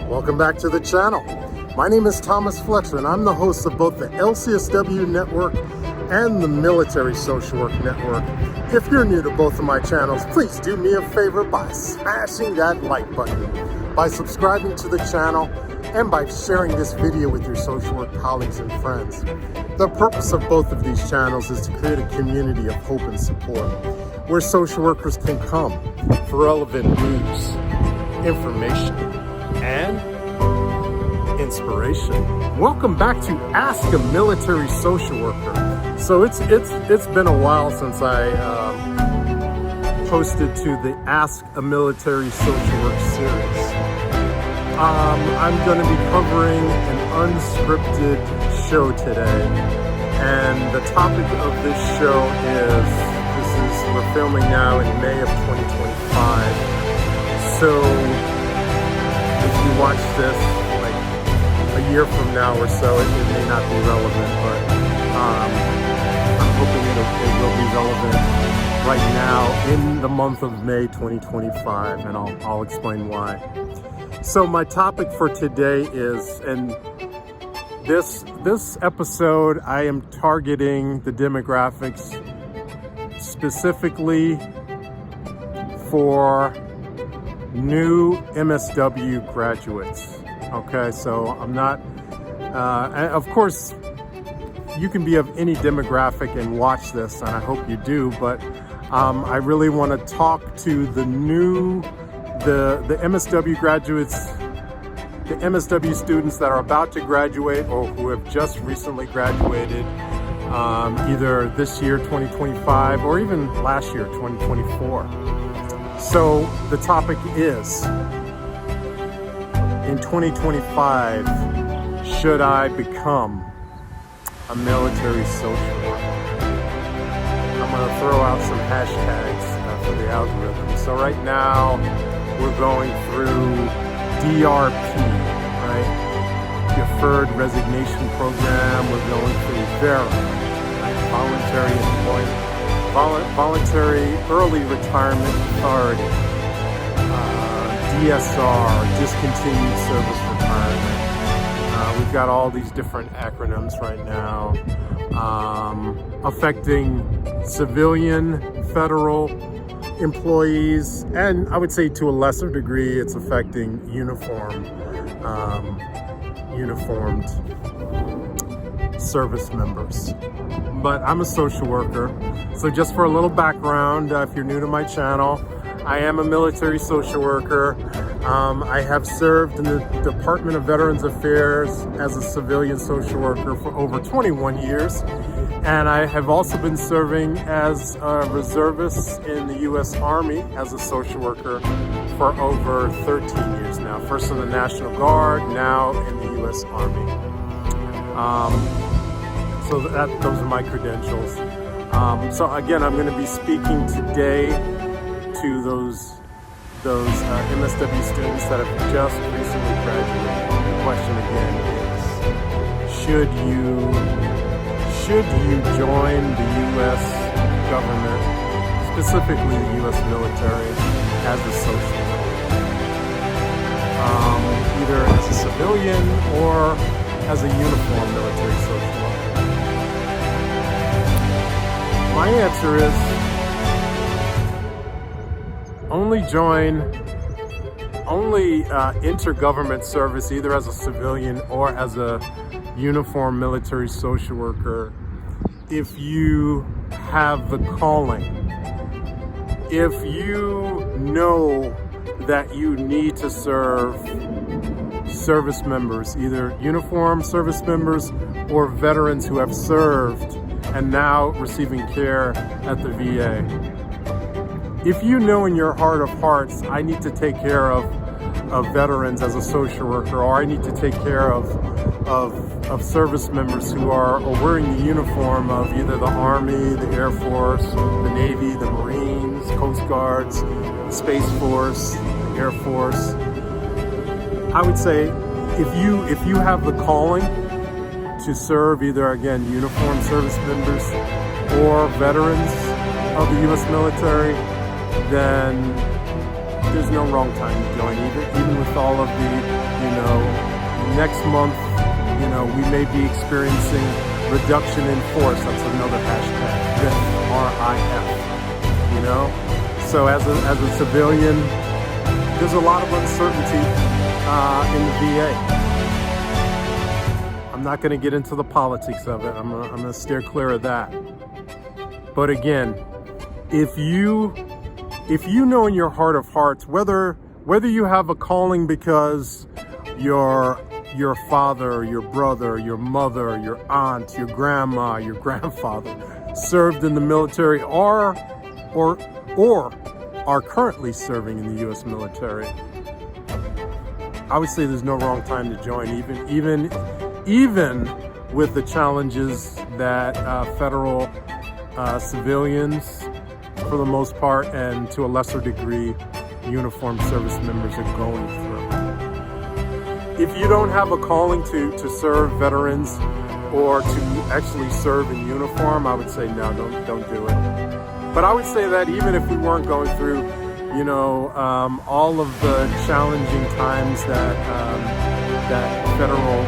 Welcome back to the channel. My name is Thomas Fletcher and I'm the host of both the LCSW Network and the Military Social Work Network. If you're new to both of my channels, please do me a favor by smashing that like button, by subscribing to the channel, and by sharing this video with your social work colleagues and friends. The purpose of both of these channels is to create a community of hope and support, where social workers can come for relevant news, information, and inspiration. Welcome back to Ask a Military Social Worker. So it's been a while since I posted to the Ask a Military Social Work series. I'm going to be covering an unscripted show today, and the topic of this show we're filming now in May of 2025. So if you watch this like a year from now or so, it may not be relevant, but I'm hoping it will be relevant right now in the month of May 2025, and I'll explain why. So my topic for today is, and this episode I am targeting the demographics specifically for new MSW graduates. Okay, so I'm not, and of course, you can be of any demographic and watch this, and I hope you do, but I really want to talk to the MSW graduates, the MSW students that are about to graduate or who have just recently graduated, either this year, 2025, or even last year, 2024. So the topic is, in 2025, should I become a military social worker? I'm going to throw out some hashtags for the algorithm. So right now, we're going through DRP, right? Deferred Resignation Program. We're going through VERA, right? Voluntary Early Retirement Authority, DSR, Discontinued Service Retirement. We've got all these different acronyms right now, affecting civilian, federal employees, and I would say to a lesser degree, it's affecting uniformed service members. But I'm a social worker, so just for a little background, if you're new to my channel, I am a military social worker. I have served in the Department of Veterans Affairs as a civilian social worker for over 21 years. And I have also been serving as a reservist in the U.S. Army as a social worker for over 13 years now. First in the National Guard, now in the U.S. Army. So those are my credentials. So again, I'm going to be speaking today to those MSW students that have just recently graduated. The question again is, should you join the U.S. government, specifically the U.S. military, as a social worker? Either as a civilian or as a uniformed military social worker? My answer is, only intergovernment service, either as a civilian or as a uniformed military social worker, if you have the calling, if you know that you need to serve service members, either uniformed service members or veterans who have served and now receiving care at the VA. If you know in your heart of hearts, I need to take care of veterans as a social worker, or I need to take care of service members who are wearing the uniform of either the Army, the Air Force, the Navy, the Marines, Coast Guards, the Space Force, the Air Force. I would say if you have the calling to serve either, again, uniformed service members or veterans of the U.S. military, then there's no wrong time to join, even with all of the, next month, we may be experiencing reduction in force. That's another hashtag, RIF, R-I-F, So as a civilian, there's a lot of uncertainty in the VA. I'm not going to get into the politics of it. I'm going to steer clear of that. But again, if you know in your heart of hearts, whether you have a calling because your father, your brother, your mother, your aunt, your grandma, your grandfather served in the military or are currently serving in the U.S. military, I would say there's no wrong time to join, even with the challenges that federal civilians, for the most part, and to a lesser degree, uniformed service members are going through. If you don't have a calling to serve veterans or to actually serve in uniform, I would say no, don't do it. But I would say that even if we weren't going through, all of the challenging times that federal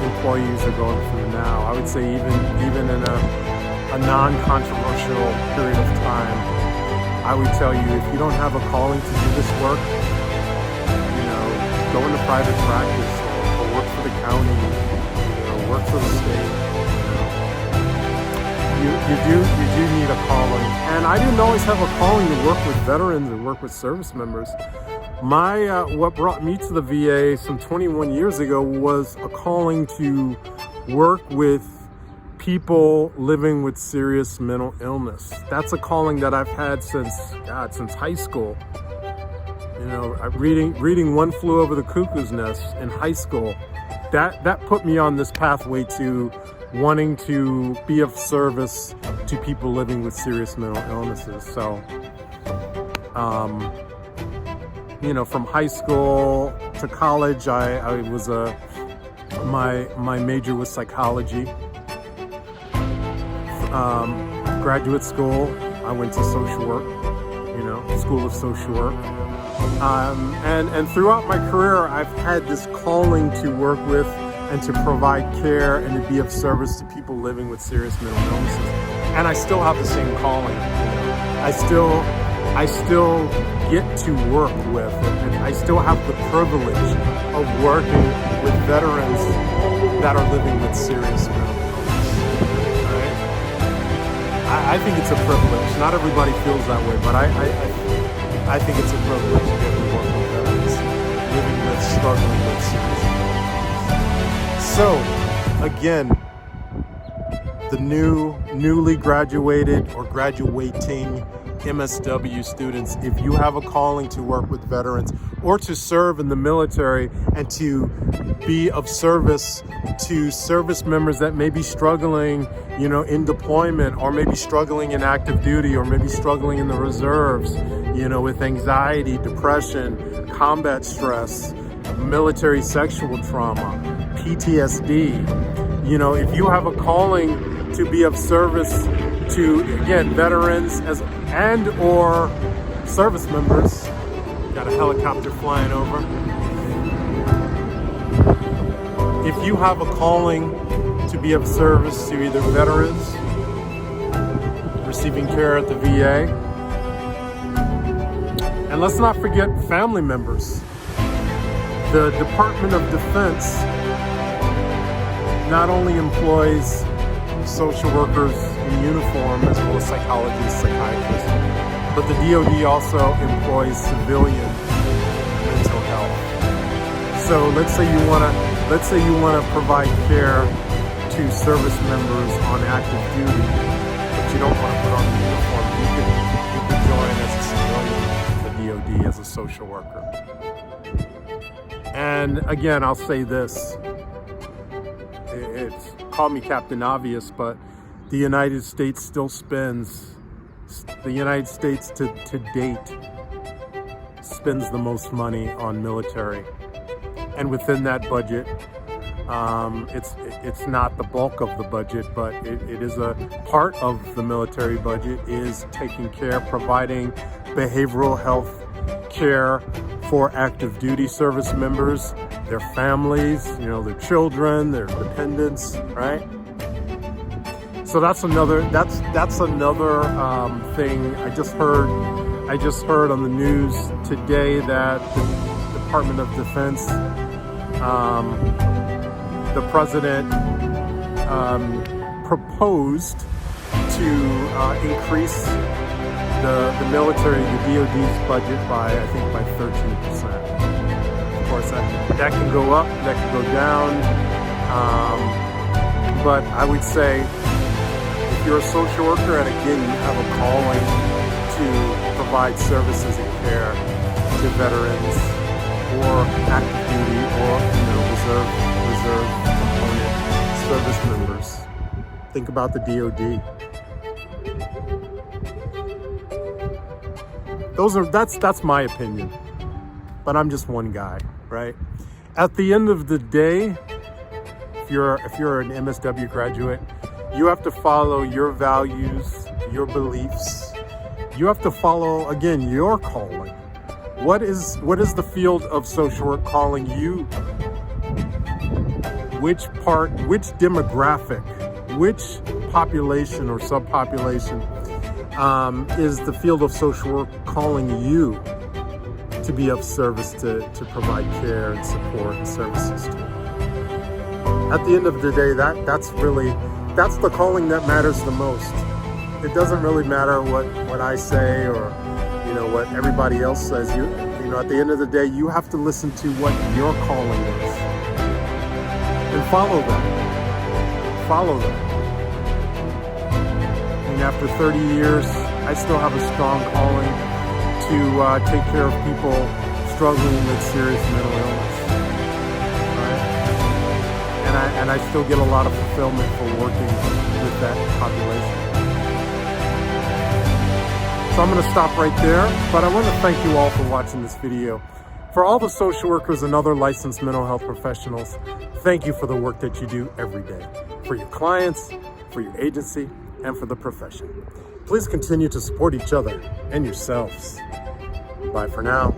employees are going through now, I would say even in a non-controversial period of time, I would tell you, if you don't have a calling to do this work, go into private practice or work for the county, work for the state. You do need a calling. And I didn't always have a calling to work with veterans and work with service members. What brought me to the VA some 21 years ago was a calling to work with people living with serious mental illness. That's a calling that I've had since high school. Reading One Flew Over the Cuckoo's Nest in high school, that put me on this pathway to wanting to be of service to people living with serious mental illnesses. So, from high school to college, I was my major was psychology. Graduate school, I went to social work, School of Social Work. And throughout my career, I've had this calling to work with and to provide care and to be of service to people living with serious mental illnesses. And I still have the same calling. I still get to work with, and I still have the privilege of working with veterans that are living with serious mental illness. Right? I think it's a privilege. Not everybody feels that way, but I think it's a privilege to get to work with veterans living with, struggling with serious mental illness. So, again, the newly graduated or graduating MSW students, if you have a calling to work with veterans or to serve in the military and to be of service to service members that may be struggling, in deployment, or maybe struggling in active duty, or maybe struggling in the reserves, with anxiety, depression, combat stress, military sexual trauma, PTSD, if you have a calling to be of service to, again, veterans and or service members. Got a helicopter flying over. If you have a calling to be of service to either veterans receiving care at the VA, and let's not forget family members. The Department of Defense not only employs social workers in uniform as well as psychologists, psychiatrists, but the DoD also employs civilian mental health. So let's say you want to provide care to service members on active duty, but you don't want to put on the uniform. You can join as a civilian in the DoD as a social worker. And again, I'll say this. It's call me Captain Obvious, but the United States still spends, the United States to date spends the most money on military. And within that budget, it's not the bulk of the budget, but it is a part of the military budget is taking care, providing behavioral health care for active duty service members, their families, their children, their dependents, right? So that's another thing. I just heard on the news today that the Department of Defense, the president proposed to increase the military, the DoD's budget by 13%. Of course, that can go up, that can go down, but I would say if you're a social worker, and again, you have a calling to provide services and care to veterans or active duty or reserve component service members, think about the DoD. That's my opinion, but I'm just one guy, right? At the end of the day, if you're an MSW graduate, you have to follow your values, your beliefs. You have to follow, again, your calling. What is the field of social work calling you? Which demographic, which population or subpopulation is the field of social work calling you to be of service to provide care and support and services to? At the end of the day, that's the calling that matters the most. It doesn't really matter what I say or what everybody else says. At the end of the day, you have to listen to what your calling is and follow that. After 30 years, I still have a strong calling to take care of people struggling with serious mental illness. Right? And I still get a lot of fulfillment for working with that population. So I'm going to stop right there, but I want to thank you all for watching this video. For all the social workers and other licensed mental health professionals, thank you for the work that you do every day. For your clients, for your agency, and for the profession. Please continue to support each other and yourselves. Bye for now.